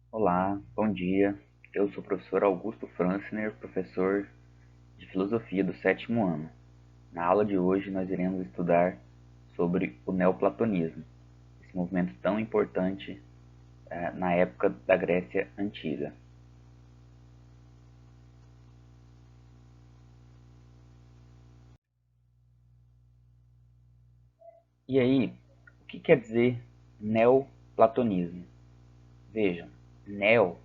Olá, bom dia. Eu sou o professor Augusto Francner, professor de Filosofia do sétimo ano. Na aula de hoje nós iremos estudar sobre o neoplatonismo, esse movimento tão importante na época da Grécia Antiga. E aí, o que quer dizer neoplatonismo? Vejam, neo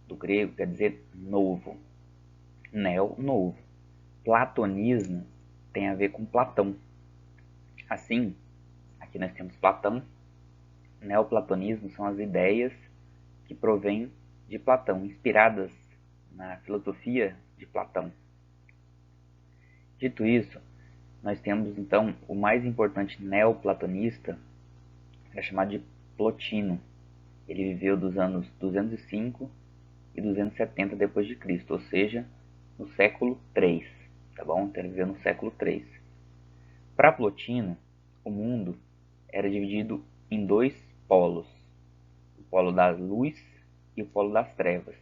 do grego quer dizer novo, neo, novo. Platonismo tem a ver com Platão. Assim, aqui nós temos Platão. Neoplatonismo são as ideias que provêm de Platão, inspiradas na filosofia de Platão. Dito isso, nós temos então o mais importante neoplatonista, é chamado de Plotino. Ele viveu dos anos 205 e 270 depois de Cristo, ou seja, no século 3, tá bom? Então ele viveu no século 3. Para Plotino, o mundo era dividido em dois polos, o polo da luz e o polo das trevas.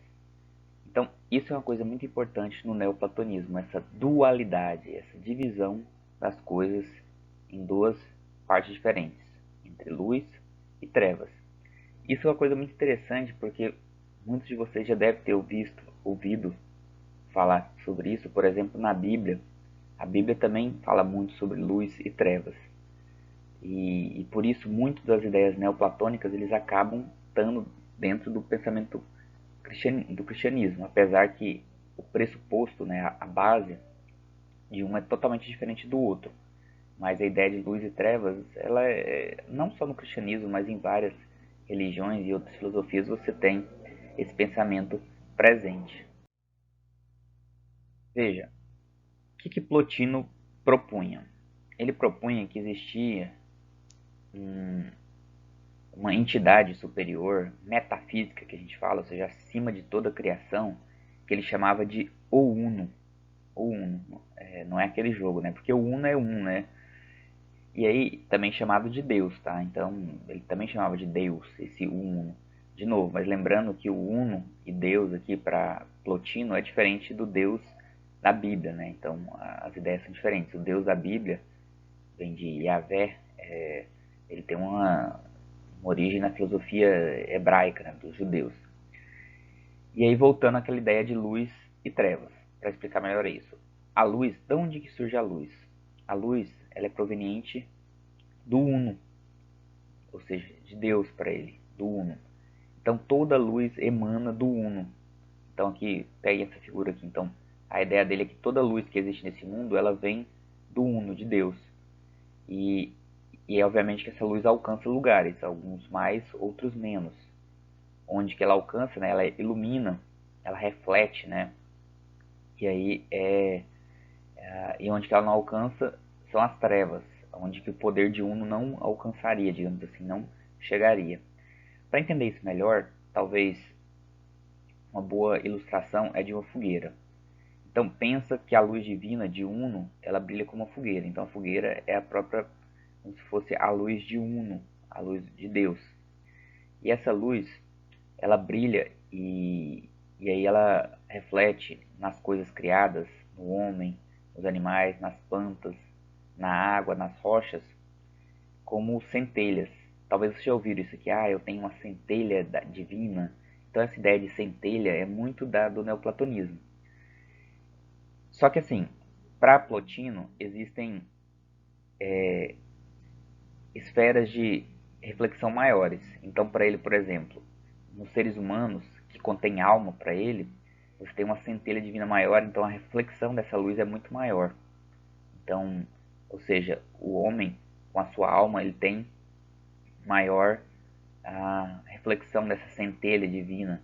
Então, isso é uma coisa muito importante no neoplatonismo, essa dualidade, essa divisão das coisas em duas partes diferentes, entre luz e trevas. Isso é uma coisa muito interessante porque muitos de vocês já devem ter ouvido falar sobre isso, por exemplo, na Bíblia. A Bíblia também fala muito sobre luz e trevas. E por isso, muitas das ideias neoplatônicas eles acabam estando dentro do pensamento do cristianismo, apesar que o pressuposto, né, a base de um é totalmente diferente do outro. Mas a ideia de luz e trevas, ela é, não só no cristianismo, mas em várias religiões e outras filosofias você tem esse pensamento presente. Veja, o que Plotino propunha? Ele propunha que existia uma entidade superior, metafísica que a gente fala, ou seja, acima de toda a criação, que ele chamava de O Uno. O Uno, não é aquele jogo, né? Porque o Uno é um, né? E aí, também chamado de Deus, tá? Então, ele também chamava de Deus, esse Uno. De novo, mas lembrando que o Uno e Deus aqui para Plotino é diferente do Deus da Bíblia, né? Então, as ideias são diferentes. O Deus da Bíblia vem de Yahvé, ele tem uma origem na filosofia hebraica, né, dos judeus. E aí, voltando àquela ideia de luz e trevas, para explicar melhor isso. A luz, de onde que surge a luz? A luz, ela é proveniente do Uno, ou seja, de Deus para ele, do Uno. Então, toda luz emana do Uno. Então, aqui, pegue essa figura aqui. Então, a ideia dele é que toda luz que existe nesse mundo, ela vem do Uno, de Deus. E, e é obviamente que essa luz alcança lugares, alguns mais, outros menos. Onde que ela alcança, né, ela ilumina, ela reflete, né, e aí e onde que ela não alcança são as trevas, onde que o poder de Uno não alcançaria, digamos assim, não chegaria. Para entender isso melhor, talvez uma boa ilustração é de uma fogueira. Então pensa que a luz divina de Uno, ela brilha como uma fogueira. Então a fogueira é a própria, como se fosse a luz de Uno, a luz de Deus. E essa luz, ela brilha e aí ela reflete nas coisas criadas, no homem, nos animais, nas plantas, na água, nas rochas, como centelhas. Talvez você já ouviram isso aqui, eu tenho uma centelha divina. Então essa ideia de centelha é muito do neoplatonismo. Só que assim, para Plotino existem esferas de reflexão maiores. Então para ele, por exemplo, nos seres humanos que contém alma para ele, você tem uma centelha divina maior, então a reflexão dessa luz é muito maior. Então, ou seja, o homem com a sua alma ele tem maior a reflexão dessa centelha divina.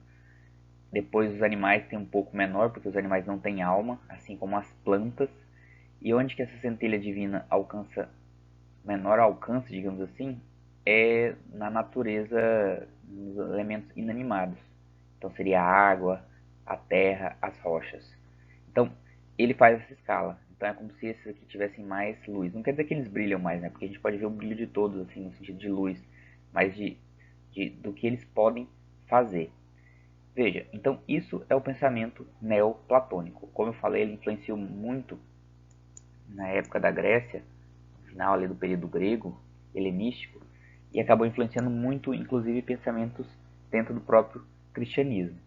Depois os animais têm um pouco menor, porque os animais não têm alma, assim como as plantas. E onde que essa centelha divina alcança menor alcance, digamos assim, é na natureza, nos elementos inanimados. Então seria a água, a terra, as rochas. Então ele faz essa escala. Então é como se esses aqui tivessem mais luz. Não quer dizer que eles brilham mais, né? Porque a gente pode ver o brilho de todos, assim, no sentido de luz, mas do que eles podem fazer. Veja, então isso é o pensamento neoplatônico. Como eu falei, ele influenciou muito na época da Grécia, no final ali do período grego, helenístico, e acabou influenciando muito, inclusive, pensamentos dentro do próprio cristianismo.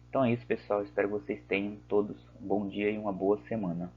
Então é isso, pessoal. Espero que vocês tenham todos um bom dia e uma boa semana.